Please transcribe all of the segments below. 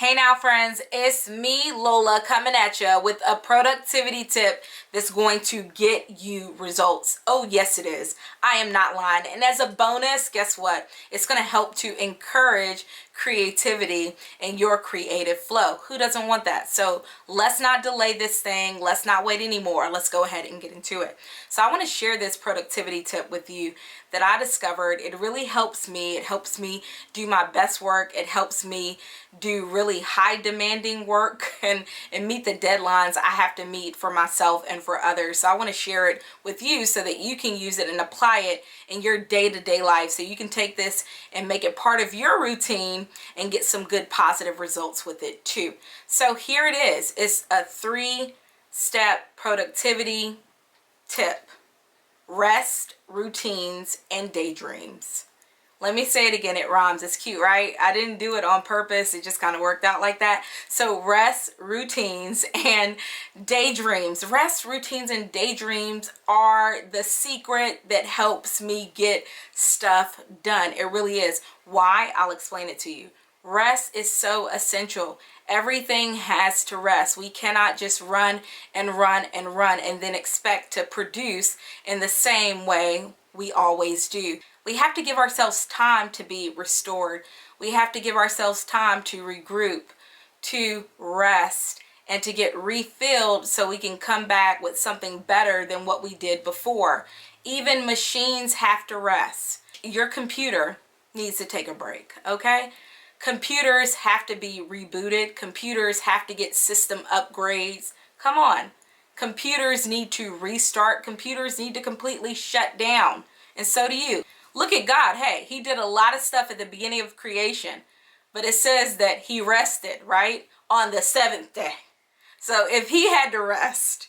Hey now friends, it's me Lola coming at you with a productivity tip that's going to get you results. Oh yes it is. I am not lying. And as a bonus, guess what? It's going to help to encourage creativity and your creative flow. Who doesn't want that? So let's not delay this thing. Let's not wait anymore. Let's go ahead and get into it. So I want to share this productivity tip with you that I discovered. It really helps me. It helps me do my best work. It helps me do really high demanding work and meet the deadlines I have to meet for myself and for others. So I want to share it with you so that you can use it and apply it in your day-to-day life, so you can take this and make it part of your routine and get some good positive results with it too. So here it is. It's a 3-step productivity tip: rest, routines, and daydreams. Let me say it again. It rhymes. It's cute, right? I didn't do it on purpose. It just kind of worked out like that. So rest, routines, and daydreams. Rest, routines, and daydreams are the secret that helps me get stuff done. It really is. Why? I'll explain it to you. Rest is so essential. Everything has to rest. We cannot just run and run and run and then expect to produce in the same way we always do. We have to give ourselves time to be restored. We have to give ourselves time to regroup, to rest, and to get refilled so we can come back with something better than what we did before. Even machines have to rest. Your computer needs to take a break, okay? Computers have to be rebooted. Computers have to get system upgrades. Come on. Computers need to restart. Computers need to completely shut down. And so do you. Look at God. Hey, he did a lot of stuff at the beginning of creation, but it says that he rested, right? On the 7th day. So if he had to rest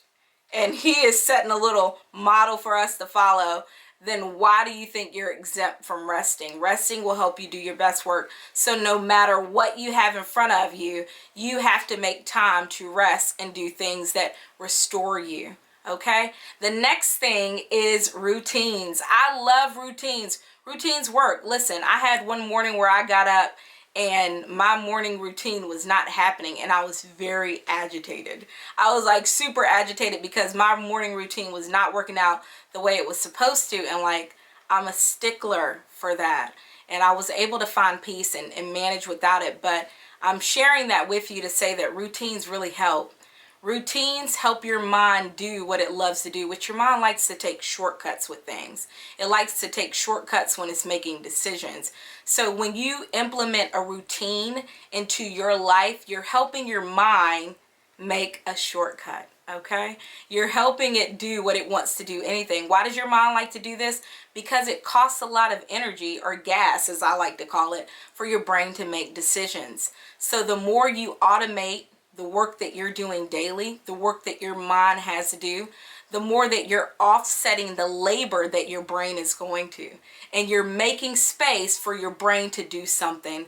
and he is setting a little model for us to follow, then why do you think you're exempt from resting? Resting will help you do your best work. So no matter what you have in front of you, you have to make time to rest and do things that restore you. Okay? The next thing is routines. I love routines. Routines work. Listen, I had one morning where I got up and my morning routine was not happening and I was very agitated. I was like super agitated because my morning routine was not working out the way it was supposed to, and like I'm a stickler for that, and I was able to find peace and manage without it. But I'm sharing that with you to say that routines really help. Routines help your mind do what it loves to do, which your mind likes to take shortcuts with things. It likes to take shortcuts when it's making decisions. So when you implement a routine into your life, you're helping your mind make a shortcut, okay? You're helping it do what it wants to do, anything. Why does your mind like to do this? Because it costs a lot of energy, or gas as I like to call it, for your brain to make decisions. So the more you automate the work that you're doing daily, the work that your mind has to do, the more that you're offsetting the labor that your brain is going to, and you're making space for your brain to do something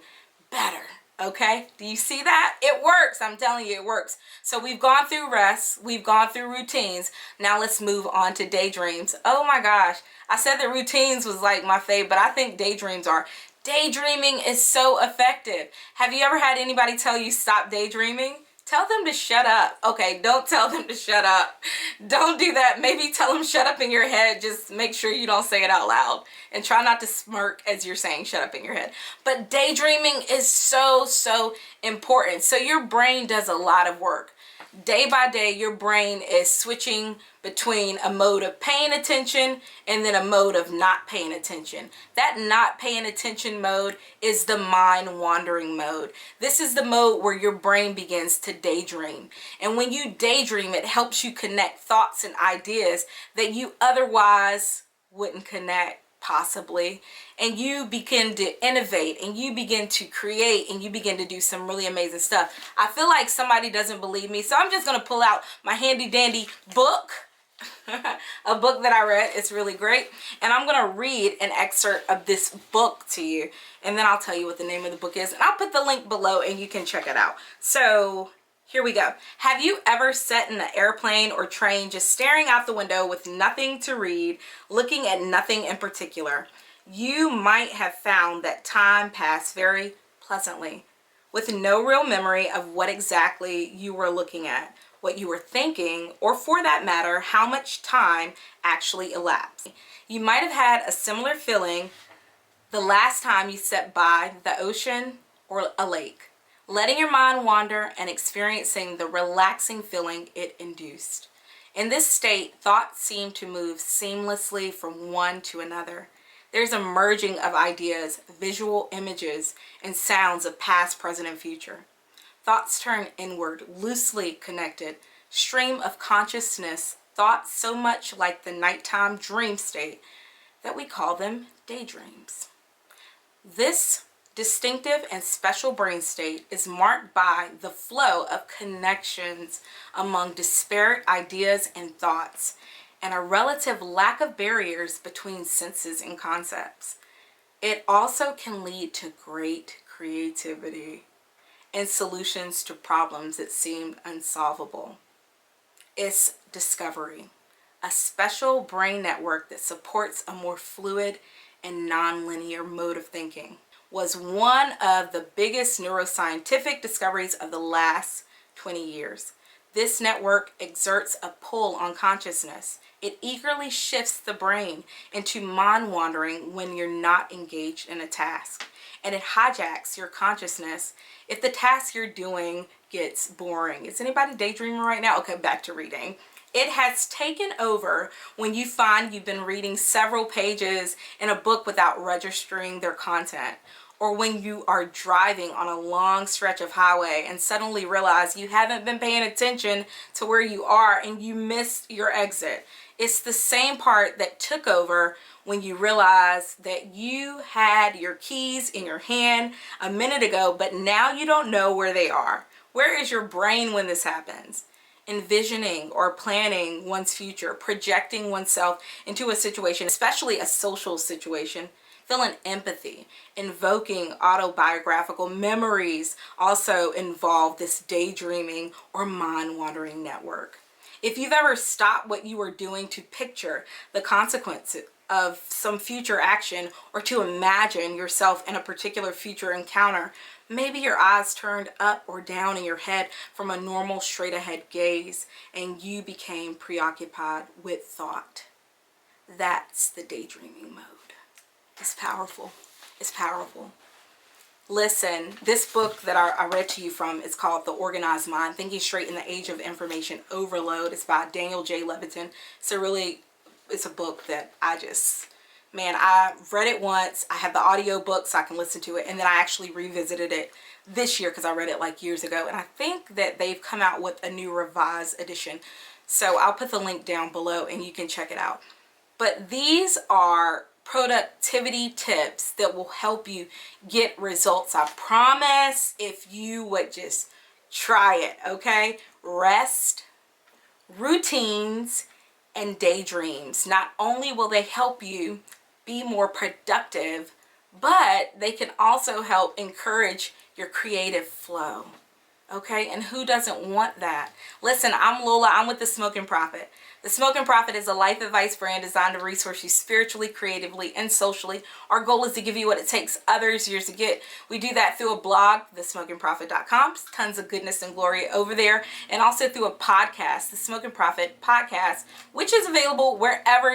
better. Okay, do you see that? It works. I'm telling you, it works. So we've gone through rest, we've gone through routines. Now let's move on to daydreams. Oh my gosh, I said that routines was like my fave, but I think daydreams are. Daydreaming is so effective. Have you ever had anybody tell you stop daydreaming? Tell them to shut up. Okay, don't tell them to shut up. Don't do that. Maybe tell them shut up in your head. Just make sure you don't say it out loud. And try not to smirk as you're saying shut up in your head. But daydreaming is so, so important. So your brain does a lot of work. Day by day, your brain is switching between a mode of paying attention and then a mode of not paying attention. That not paying attention mode is the mind wandering mode. This is the mode where your brain begins to daydream. And when you daydream, it helps you connect thoughts and ideas that you otherwise wouldn't connect, possibly, and you begin to innovate and you begin to create and you begin to do some really amazing stuff. I feel like somebody doesn't believe me, so I'm just going to pull out my handy dandy book, a book that I read. It's really great, and I'm going to read an excerpt of this book to you, and then I'll tell you what the name of the book is, and I'll put the link below and you can check it out. So here we go. Have you ever sat in an airplane or train just staring out the window with nothing to read, looking at nothing in particular? You might have found that time passed very pleasantly. with no real memory of what exactly you were looking at, what you were thinking, or for that matter, how much time actually elapsed. You might have had a similar feeling the last time you stepped by the ocean or a lake, letting your mind wander and experiencing the relaxing feeling it induced. In this state, thoughts seem to move seamlessly from one to another. There's a merging of ideas, visual images, and sounds of past, present, and future. Thoughts turn inward, loosely connected, stream of consciousness, thoughts so much like the nighttime dream state that we call them daydreams. This distinctive and special brain state is marked by the flow of connections among disparate ideas and thoughts, and a relative lack of barriers between senses and concepts. It also can lead to great creativity and solutions to problems that seemed unsolvable. It's discovery, a special brain network that supports a more fluid and non-linear mode of thinking, was one of the biggest neuroscientific discoveries of the last 20 years. This network exerts a pull on consciousness. It eagerly shifts the brain into mind wandering when you're not engaged in a task. And it hijacks your consciousness if the task you're doing gets boring. Is anybody daydreaming right now? Okay, back to reading. It has taken over when you find you've been reading several pages in a book without registering their content, or when you are driving on a long stretch of highway and suddenly realize you haven't been paying attention to where you are and you missed your exit. It's the same part that took over when you realize that you had your keys in your hand a minute ago, but now you don't know where they are. Where is your brain when this happens? Envisioning or planning one's future, projecting oneself into a situation, especially a social situation, feeling empathy, invoking autobiographical memories also involve this daydreaming or mind-wandering network. If you've ever stopped what you were doing to picture the consequences of some future action or to imagine yourself in a particular future encounter, maybe your eyes turned up or down in your head from a normal straight ahead gaze and you became preoccupied with thought. That's the daydreaming mode. It's powerful. It's powerful. Listen, this book that I read to you from is called The Organized Mind, Thinking Straight in the Age of Information Overload. It's by Daniel J. Levitin. It's a book that I read it once. I have the audio book so I can listen to it. And then I actually revisited it this year because I read it like years ago. And I think that they've come out with a new revised edition. So I'll put the link down below and you can check it out. But these are productivity tips that will help you get results. I promise, if you would just try it, okay? Rest, routines, and daydreams. Not only will they help you be more productive, but they can also help encourage your creative flow. Okay, and who doesn't want that? Listen, I'm Lola. I'm with The Smoking Prophet. The Smoking Prophet is a life advice brand designed to resource you spiritually, creatively, and socially. Our goal is to give you what it takes others years to get. We do that through a blog, thesmokingprophet.com. Tons of goodness and glory over there. And also through a podcast, The Smoking Prophet Podcast, which is available wherever